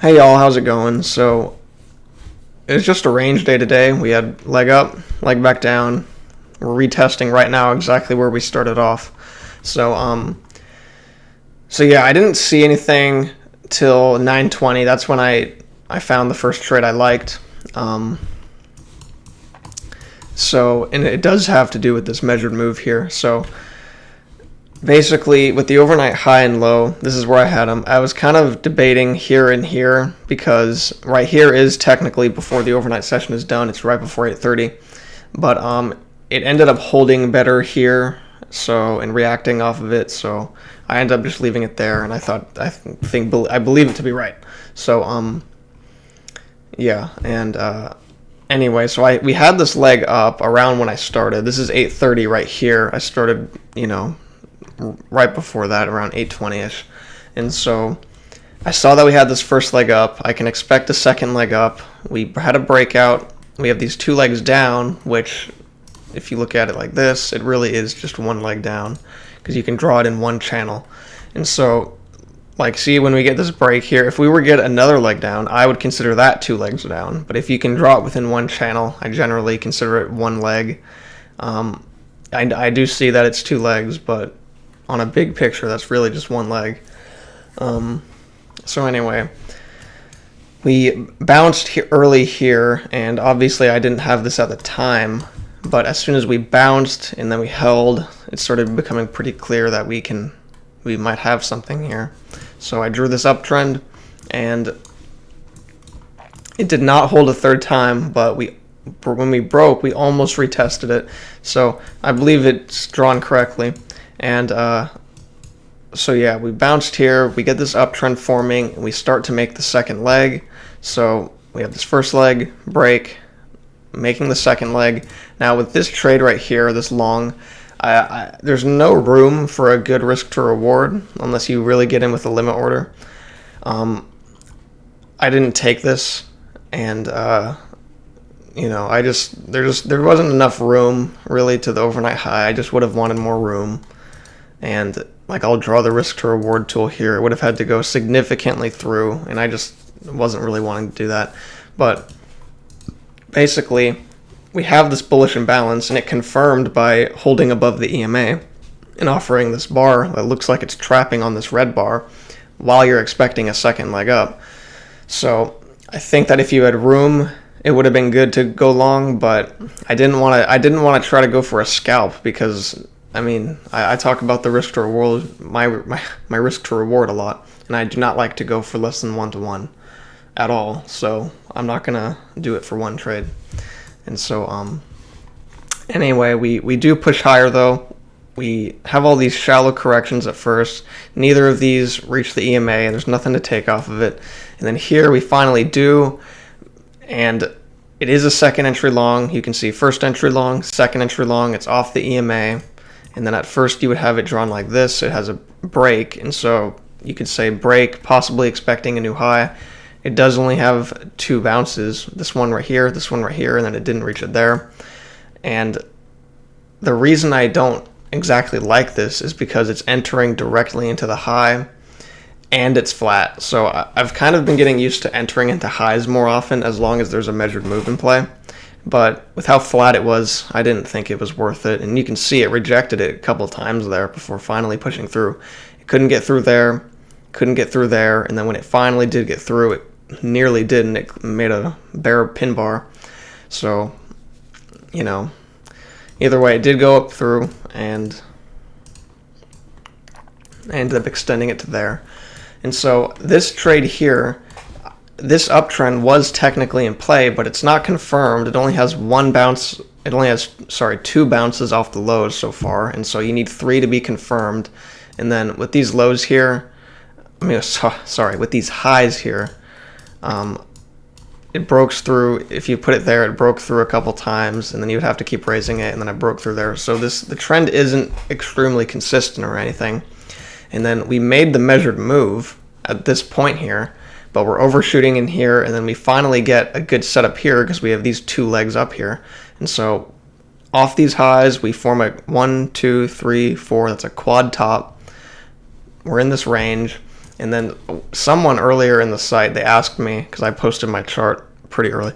Hey y'all, how's it going? So it's just a range day today. We had leg up, leg back down. We're retesting right now exactly where we started off. So yeah, I didn't see anything till 9:20. That's when I found the first trade I liked. And it does have to do with this measured move here. So basically, with the overnight high and low, this is where I had them. I was kind of debating here and here because right here is technically before the overnight session is done. It's right before 8:30, but it ended up holding better here. So and reacting off of it, so I ended up just leaving it there, and I believe it to be right. So yeah, and anyway, so we had this leg up around when I started. This is 8:30 right here. I started, right before that, around 8:20ish, and so I saw that we had this first leg up. I can expect a second leg up. We had a breakout. We have these two legs down, which, if you look at it like this, it really is just one leg down because you can draw it in one channel. And so, see, when we get this break here, if we were to get another leg down, I would consider that two legs down. But if you can draw it within one channel, I generally consider it one leg. I do see that it's two legs, but on a big picture, that's really just one leg. So anyway, we bounced early here, and obviously I didn't have this at the time, but as soon as we bounced and then we held, it started becoming pretty clear that we might have something here. So I drew this uptrend, and it did not hold a third time, but when we broke, we almost retested it. So I believe it's drawn correctly. And so yeah, we bounced here, we get this uptrend forming, and we start to make the second leg. So we have this first leg, break, making the second leg. Now with this trade right here, this long, there's no room for a good risk to reward unless you really get in with a limit order. I didn't take this, and there wasn't enough room really to the overnight high. I just would have wanted more room. And I'll draw the risk to reward tool here. It would have had to go significantly through, and I just wasn't really wanting to do that. But basically, we have this bullish imbalance, and it confirmed by holding above the EMA and offering this bar that looks like it's trapping on this red bar while you're expecting a second leg up. So I think that if you had room, it would have been good to go long, but I didn't want to try to go for a scalp because I talk about the risk to reward, my risk to reward a lot, and I do not like to go for less than 1-to-1 at all. So I'm not gonna do it for one trade. And so anyway, we do push higher though. We have all these shallow corrections at first. Neither of these reach the EMA, and there's nothing to take off of it. And then here we finally do, and it is a second entry long. You can see first entry long, second entry long. It's off the EMA. And then at first you would have it drawn like this. It has a break, and so you could say break, possibly expecting a new high. It does only have two bounces, this one right here, and then it didn't reach it there. And the reason I don't exactly like this is because it's entering directly into the high, and it's flat. So I've kind of been getting used to entering into highs more often as long as there's a measured move in play. But with how flat it was, I didn't think it was worth it. And you can see it rejected it a couple times there before finally pushing through. It couldn't get through there, and then when it finally did get through, it nearly did, and it made a bare pin bar. So, either way, it did go up through, and I ended up extending it to there. And so this trade here, this uptrend was technically in play, but it's not confirmed. It only has one bounce. It only has, two bounces off the lows so far, and so you need 3 to be confirmed. And then with these lows here, with these highs here, it broke through. If you put it there, it broke through a couple times, and then you would have to keep raising it, and then it broke through there. So the trend isn't extremely consistent or anything. And then we made the measured move at this point here, but we're overshooting in here, and then we finally get a good setup here because we have these two legs up here. And so off these highs, we form a 1, 2, 3, 4, that's a quad top. We're in this range, And then someone earlier in the site, they asked me, because I posted my chart pretty early,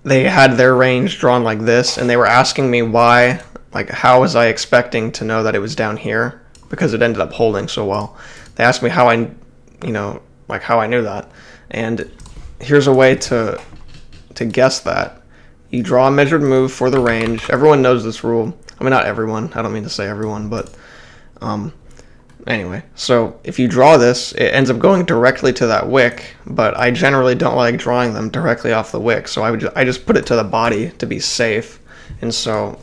they had their range drawn like this, and they were asking me why, like how was I expecting to know that it was down here, because it ended up holding so well. They asked me how I, like how I knew that. And here's a way to guess that. You draw a measured move for the range. Everyone knows this rule. I mean, not everyone. I don't mean to say everyone, but anyway. So if you draw this, it ends up going directly to that wick, but I generally don't like drawing them directly off the wick, so I just put it to the body to be safe. And so,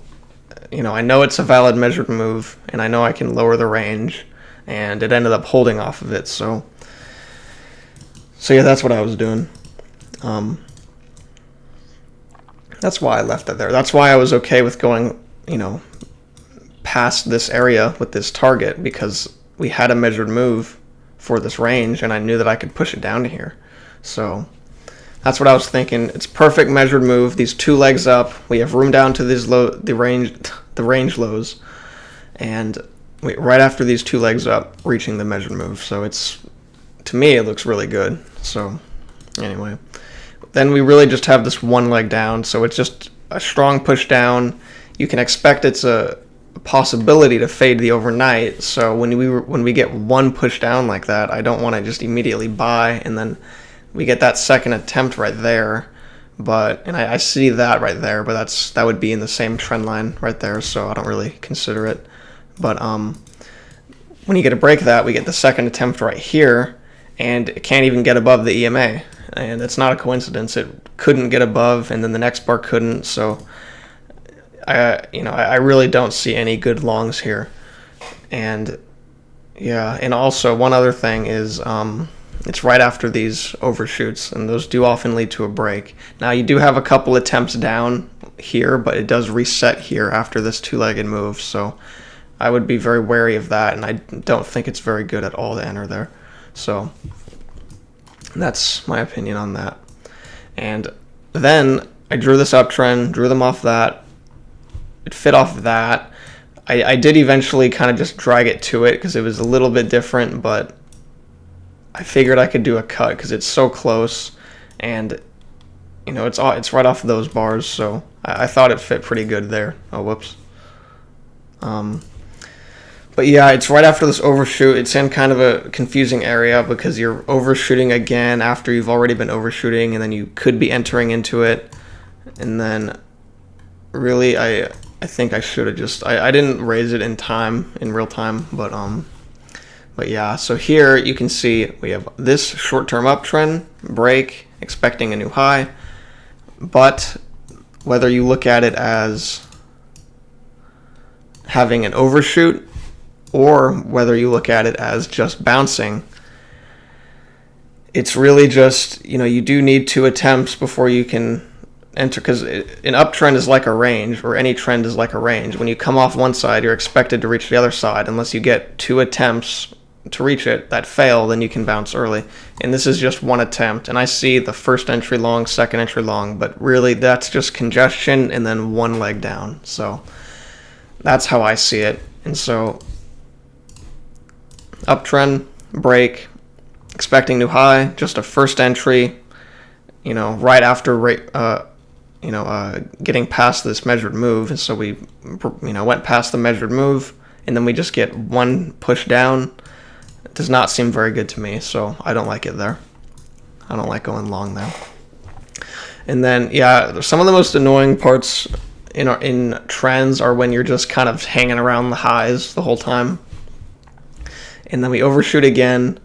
I know it's a valid measured move, and I know I can lower the range, and it ended up holding off of it. So yeah, that's what I was doing. That's why I left it there. That's why I was okay with going, past this area with this target, because we had a measured move for this range, and I knew that I could push it down to here. So that's what I was thinking. It's perfect measured move. These two legs up. We have room down to these the range lows, and right after these two legs up, reaching the measured move. So to me, it looks really good. So anyway, then we really just have this one leg down. So it's just a strong push down. You can expect it's a possibility to fade the overnight. So when we get one push down like that, I don't want to just immediately buy, and then we get that second attempt right there. And I see that right there, but that would be in the same trend line right there, so I don't really consider it. But when you get a break of that, we get the second attempt right here, and it can't even get above the EMA, and it's not a coincidence. It couldn't get above, and then the next bar couldn't. So I really don't see any good longs here. And yeah, and also one other thing is it's right after these overshoots, and those do often lead to a break. Now you do have a couple attempts down here, but it does reset here after this two-legged move, so I would be very wary of that, and I don't think it's very good at all to enter there. So that's my opinion on that. And then I drew this uptrend, drew them off that. It fit off that. I did eventually kind of just drag it to it because it was a little bit different, but I figured I could do a cut because it's so close, and it's right off of those bars, so I thought it fit pretty good there. Oh, whoops. But yeah, it's right after this overshoot. It's in kind of a confusing area because you're overshooting again after you've already been overshooting, and then you could be entering into it. And then really, I think I should have just I didn't raise it in real time, but yeah. So here you can see we have this short-term uptrend break, expecting a new high, but whether you look at it as having an overshoot or whether you look at it as just bouncing, it's really just, you do need two attempts before you can enter, because an uptrend is like a range, or any trend is like a range. When you come off one side, you're expected to reach the other side. Unless you get two attempts to reach it that fail, then you can bounce early. And this is just one attempt, and I see the first entry long, second entry long, but really that's just congestion and then one leg down. So that's how I see it. And so uptrend, break, expecting new high, just a first entry, right after getting past this measured move. And so we went past the measured move, and then we just get one push down. It does not seem very good to me, so I don't like it there. I don't like going long there. And then yeah, some of the most annoying parts in trends are when you're just kind of hanging around the highs the whole time. And then we overshoot again.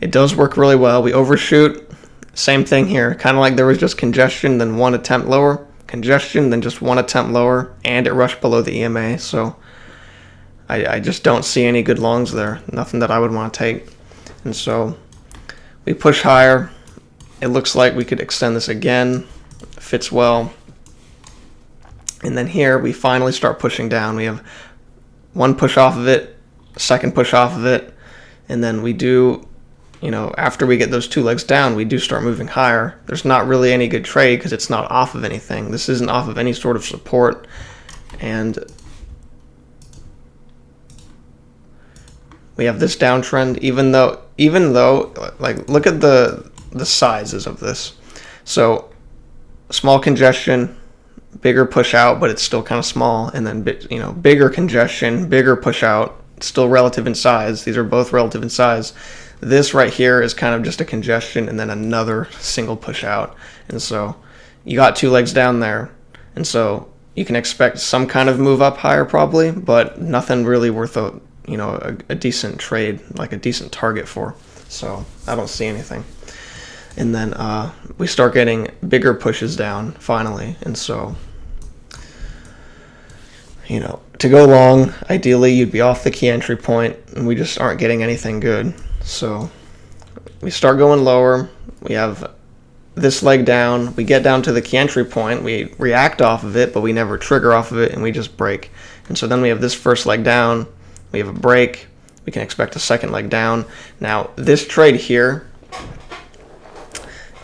It does work really well. We overshoot. Same thing here. Kind of like there was just congestion, then one attempt lower. Congestion, then just one attempt lower. And it rushed below the EMA. So I just don't see any good longs there. Nothing that I would want to take. And so we push higher. It looks like we could extend this again. Fits well. And then here we finally start pushing down. We have one push off of it, second push off of it. And then we do, after we get those two legs down, we do start moving higher. There's not really any good trade because it's not off of anything. This isn't off of any sort of support. And we have this downtrend, even though like look at the sizes of this. So small congestion, bigger push out, but it's still kind of small, and then bigger congestion, bigger push out, still relative in size. These are both relative in size. This right here is kind of just a congestion and then another single push out. And so you got 2 legs down there, and so you can expect some kind of move up higher probably, but nothing really worth a decent trade, like a decent target for. So I don't see anything. And then we start getting bigger pushes down finally. And so, to go long, ideally you'd be off the key entry point, and we just aren't getting anything good. So we start going lower. We have this leg down. We get down to the key entry point. We react off of it, but we never trigger off of it, and we just break. And so then we have this first leg down. We have a break. We can expect a second leg down. Now, this trade here,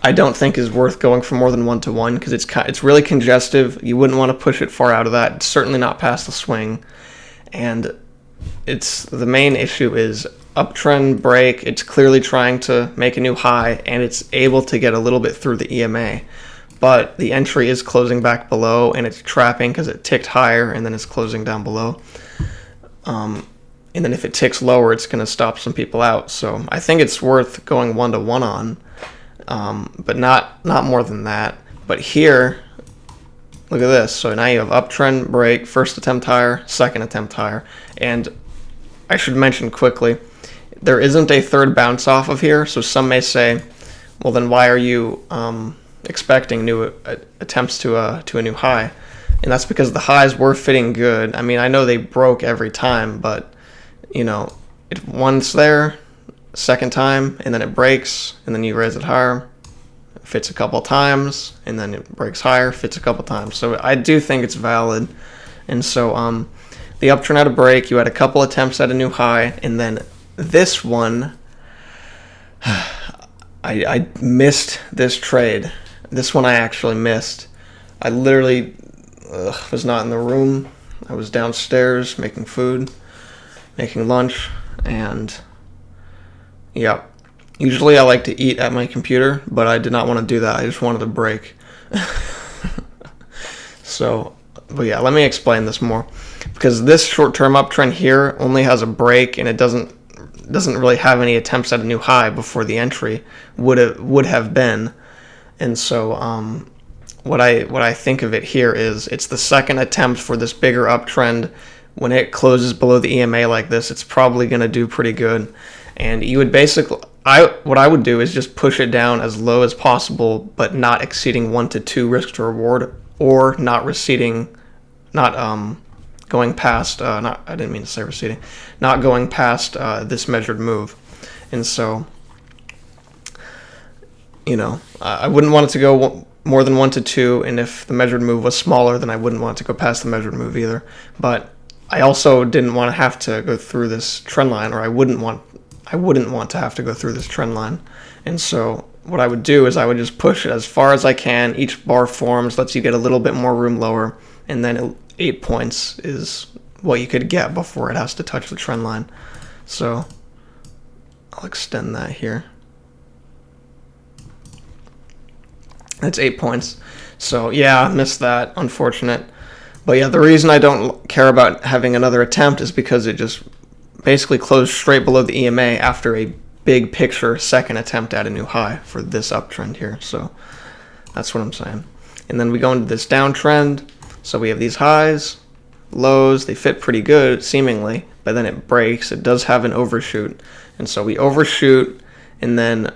I don't think is worth going for more than 1-to-1 because it's really congestive. You wouldn't want to push it far out of that. It's certainly not past the swing. And the main issue is uptrend break. It's clearly trying to make a new high, and it's able to get a little bit through the EMA. But the entry is closing back below, and it's trapping because it ticked higher, and then it's closing down below. And then if it ticks lower, it's going to stop some people out. So I think it's worth going 1-to-1 on, but not more than that. But here, look at this. So now you have uptrend break, first attempt higher, second attempt higher. And I should mention quickly, there isn't a third bounce off of here. So some may say, well, then why are you expecting new attempts to a new high? And that's because the highs were fitting good. I mean, I know they broke every time, but it once there, second time, and then it breaks, and then you raise it higher, it fits a couple times, and then it breaks higher, fits a couple times. So I do think it's valid. And so the uptrend had a break, you had a couple attempts at a new high, and then this one, I missed this trade. This one I actually missed. I literally was not in the room. I was downstairs making food, making lunch, and yeah. Usually I like to eat at my computer, but I did not want to do that. I just wanted a break. So, but yeah, let me explain this more. Because this short-term uptrend here only has a break, and it doesn't really have any attempts at a new high before the entry would have been. And so what I think of it here is it's the second attempt for this bigger uptrend. When it closes below the EMA like this, it's probably going to do pretty good. And you would basically, what I would do is just push it down as low as possible, but not exceeding 1-to-2 risk to reward, or not going past, I didn't mean to say receding, not going past this measured move. And so, I wouldn't want it to go more than 1-to-2, and if the measured move was smaller, then I wouldn't want it to go past the measured move either. But I also didn't want to have to go through this trend line, or I wouldn't want to have to go through this trend line. And so what I would do is I would just push it as far as I can. Each bar forms, lets you get a little bit more room lower, and then 8 points is what you could get before it has to touch the trend line. So I'll extend that here. That's 8 points. So yeah, I missed that. Unfortunate. But yeah, the reason I don't care about having another attempt is because it just basically closed straight below the EMA after a big picture second attempt at a new high for this uptrend here. So that's what I'm saying. And then we go into this downtrend. So we have these highs, lows, they fit pretty good seemingly, but then it breaks. It does have an overshoot. And so we overshoot, and then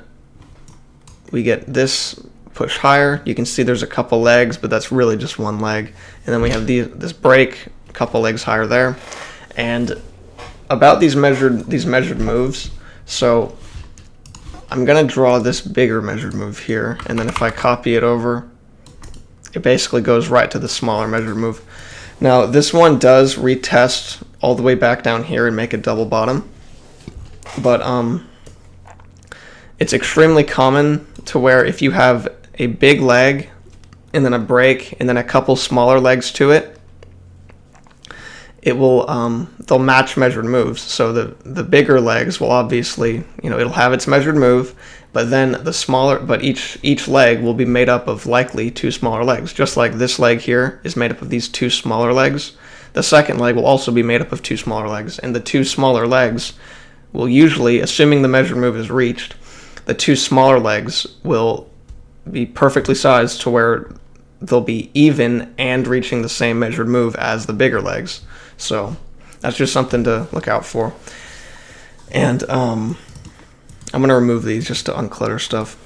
we get this push higher. You can see there's a couple legs, but that's really just one leg. And then we have this break, a couple legs higher there. And about these measured moves, so I'm going to draw this bigger measured move here, and then if I copy it over, it basically goes right to the smaller measured move. Now, this one does retest all the way back down here and make a double bottom, but it's extremely common to where if you have a big leg and then a break and then a couple smaller legs to it, it will they'll match measured moves. So the bigger legs will obviously, it'll have its measured move, but then each leg will be made up of likely two smaller legs. Just like this leg here is made up of these two smaller legs, the second leg will also be made up of two smaller legs, and the two smaller legs will usually, assuming the measured move is reached, the two smaller legs will be perfectly sized to where they'll be even and reaching the same measured move as the bigger legs. So that's just something to look out for. And I'm going to remove these just to unclutter stuff.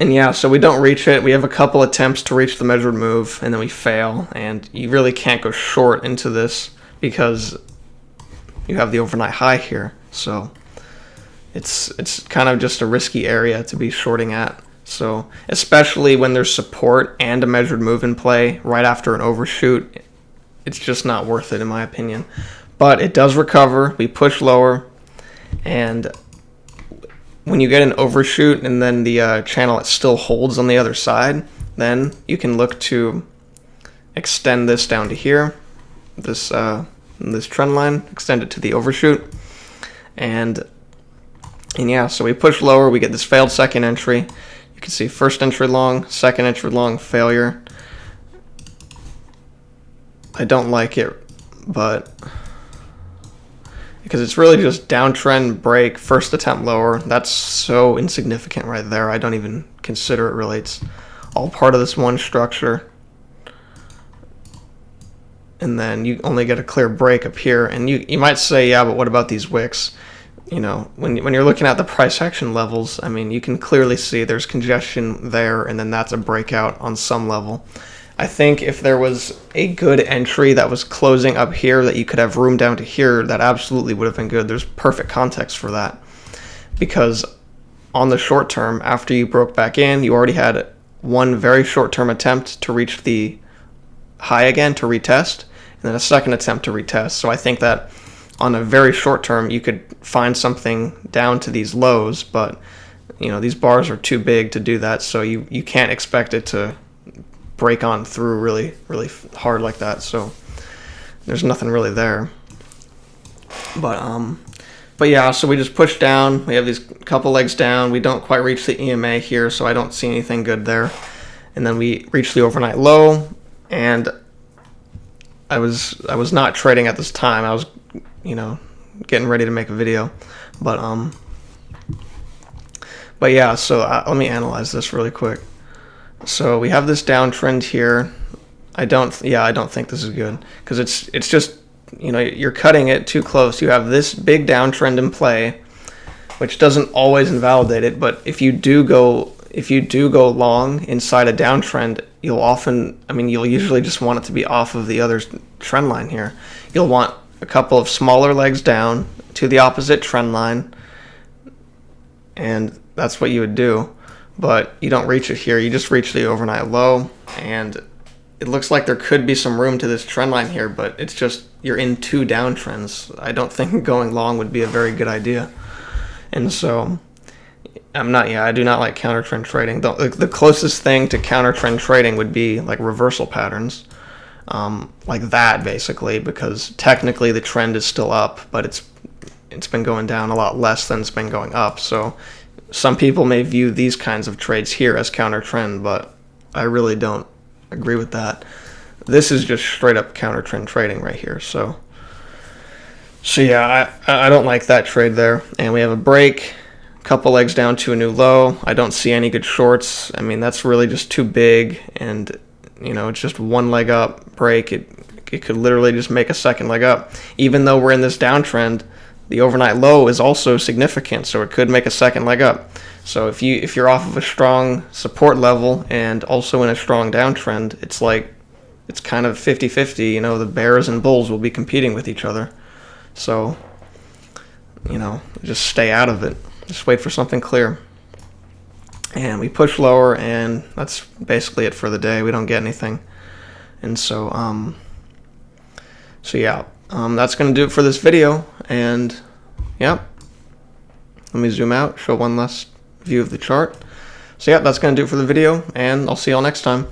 And yeah, so we don't reach it. We have a couple attempts to reach the measured move, and then we fail. And you really can't go short into this because you have the overnight high here. So it's kind of just a risky area to be shorting at. So especially when there's support and a measured move in play right after an overshoot, it's just not worth it in my opinion. But it does recover. We push lower, and when you get an overshoot and then the channel it still holds on the other side, then you can look to extend this down to here, this trend line, extend it to the overshoot, and yeah, so we push lower, we get this failed second entry. You can see first entry long, second entry long, failure. I don't like it, but because it's really just downtrend, break, first attempt lower. That's so insignificant right there. I don't even consider it really. It's all part of this one structure. And then you only get a clear break up here. And you might say, yeah, but what about these wicks? When you're looking at the price action levels, I mean, you can clearly see there's congestion there, and then that's a breakout on some level. I think if there was a good entry that was closing up here that you could have room down to here, that absolutely would have been good. There's perfect context for that. Because on the short term, after you broke back in, you already had one very short term attempt to reach the high again to retest, and then a second attempt to retest. So I think that on a very short term, you could find something down to these lows, but these bars are too big to do that, so you can't expect it to break on through really, really hard like that. So there's nothing really there. But yeah, so we just push down. We have these couple legs down. We don't quite reach the EMA here, so I don't see anything good there. And then we reach the overnight low, and I was not trading at this time. I was getting ready to make a video, but yeah, so let me analyze this really quick. So we have this downtrend here. I don't think this is good, because it's just, you're cutting it too close. You have this big downtrend in play, which doesn't always invalidate it, but if you do go long inside a downtrend, you'll usually just want it to be off of the other trend line here. You'll want a couple of smaller legs down to the opposite trend line, and that's what you would do. But you don't reach it here. You just reach the overnight low, and it looks like there could be some room to this trend line here, but it's just you're in two downtrends. I don't think going long would be a very good idea. And so I do not like counter trend trading. The closest thing to counter trend trading would be like reversal patterns, like that basically, because technically the trend is still up, but it's been going down a lot less than it's been going up. So some people may view these kinds of trades here as counter trend, but I really don't agree with that. This is just straight up counter trend trading right here. So yeah, I don't like that trade there. And we have a break, a couple legs down to a new low. I don't see any good shorts. I mean, that's really just too big, and it's just one leg up, break. It could literally just make a second leg up. Even though we're in this downtrend, the overnight low is also significant, so it could make a second leg up. So if you're off of a strong support level and also in a strong downtrend, it's kind of 50-50. The bears and bulls will be competing with each other. So just stay out of it. Just wait for something clear. And we push lower, and that's basically it for the day. We don't get anything. And so yeah, that's going to do it for this video. And yeah, let me zoom out, show one last view of the chart. So yeah, that's going to do it for the video, and I'll see y'all next time.